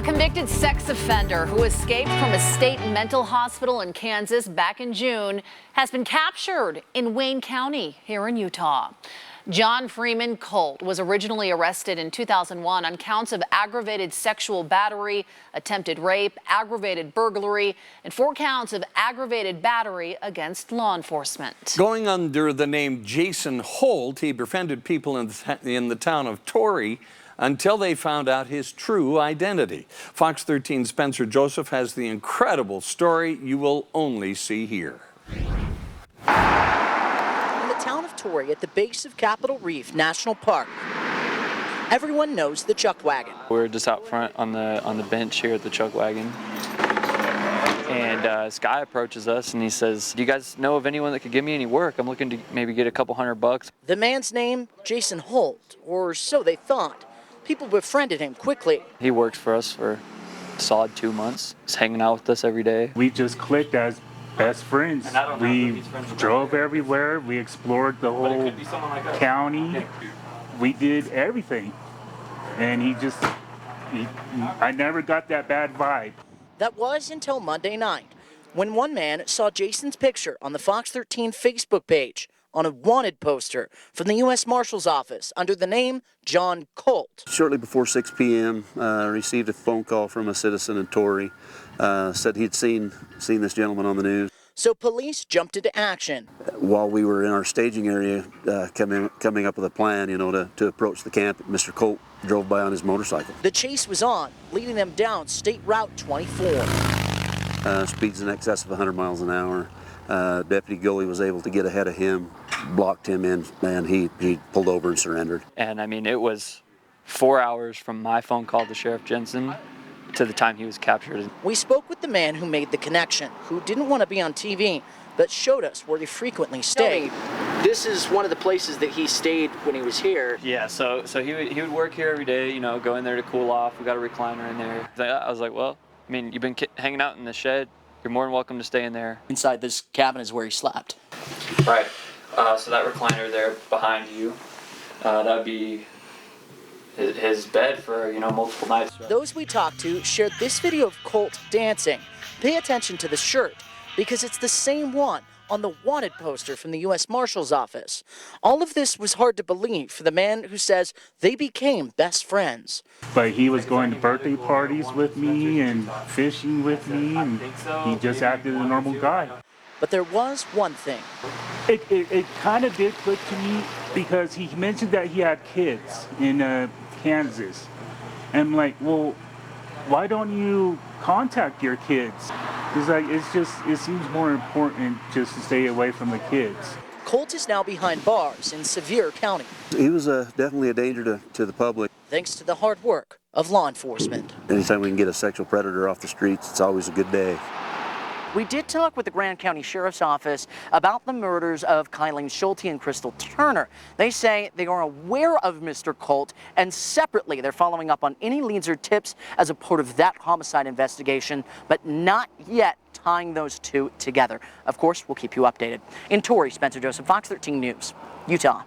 convicted sex offender who escaped from a state mental hospital in Kansas back in June has been captured in Wayne County here in Utah. John Freeman Colt was originally arrested in 2001 on counts of aggravated sexual battery, attempted rape, aggravated burglary, and 4 counts of aggravated battery against law enforcement. Going under the name Jason Holt, he befriended people in the town of Torrey until they found out his true identity. Fox 13's Spencer Joseph has the incredible story you will only see here. In the town of Torrey, at the base of Capitol Reef National Park, everyone knows the chuck wagon. We're just out front on the bench here at the chuck wagon. And this guy approaches us and he says, "Do you guys know of anyone that could give me any work? I'm looking to maybe get a couple $100." The man's name, Jason Holt, or so they thought. People befriended him quickly. He worked for us for a solid 2 months. He's hanging out with us every day. We just clicked as best friends. We drove everywhere. We explored the whole county. We did everything. And I never got that bad vibe. That was until Monday night, when one man saw Jason's picture on the Fox 13 Facebook page on a wanted poster from the U.S. Marshal's office under the name John Colt. Shortly before 6 p.m., received a phone call from a citizen in Torrey. Said he'd seen this gentleman on the news. So police jumped into action. While we were in our staging area, coming up with a plan, to approach the camp, Mr. Colt drove by on his motorcycle. The chase was on, leading them down State Route 24. Speeds in excess of 100 miles an hour. Deputy Gully was able to get ahead of him, blocked him in, and he pulled over and surrendered. And I mean, it was 4 hours from my phone call to Sheriff Jensen to the time he was captured. We spoke with the man who made the connection, who didn't want to be on TV, but showed us where he frequently stayed. This is one of the places that he stayed when he was here. Yeah, so he would work here every day, go in there to cool off. We got a recliner in there. I was like, well, I mean, you've been hanging out in the shed. You're more than welcome to stay in there. Inside this cabin is where he slept. Right. So that recliner there behind you, that would be his bed for, multiple nights. Those we talked to shared this video of Colt dancing. Pay attention to the shirt, because it's the same one on the wanted poster from the U.S. Marshal's office. All of this was hard to believe for the man who says they became best friends. But he was going to birthday parties with me and fishing with me, and he just acted a normal guy. But there was one thing. It kind of did click to me because he mentioned that he had kids in Kansas. And I'm like, well, why don't you contact your kids? It's like, it seems more important just to stay away from the kids. Colt is now behind bars in Sevier County. He was definitely a danger to the public. Thanks to the hard work of law enforcement. Anytime we can get a sexual predator off the streets, it's always a good day. We did talk with the Grand County Sheriff's Office about the murders of Kylene Schulte and Crystal Turner. They say they are aware of Mr. Colt, and separately they're following up on any leads or tips as a part of that homicide investigation, but not yet tying those two together. Of course, we'll keep you updated. In Torrey, Spencer Joseph, Fox 13 News, Utah.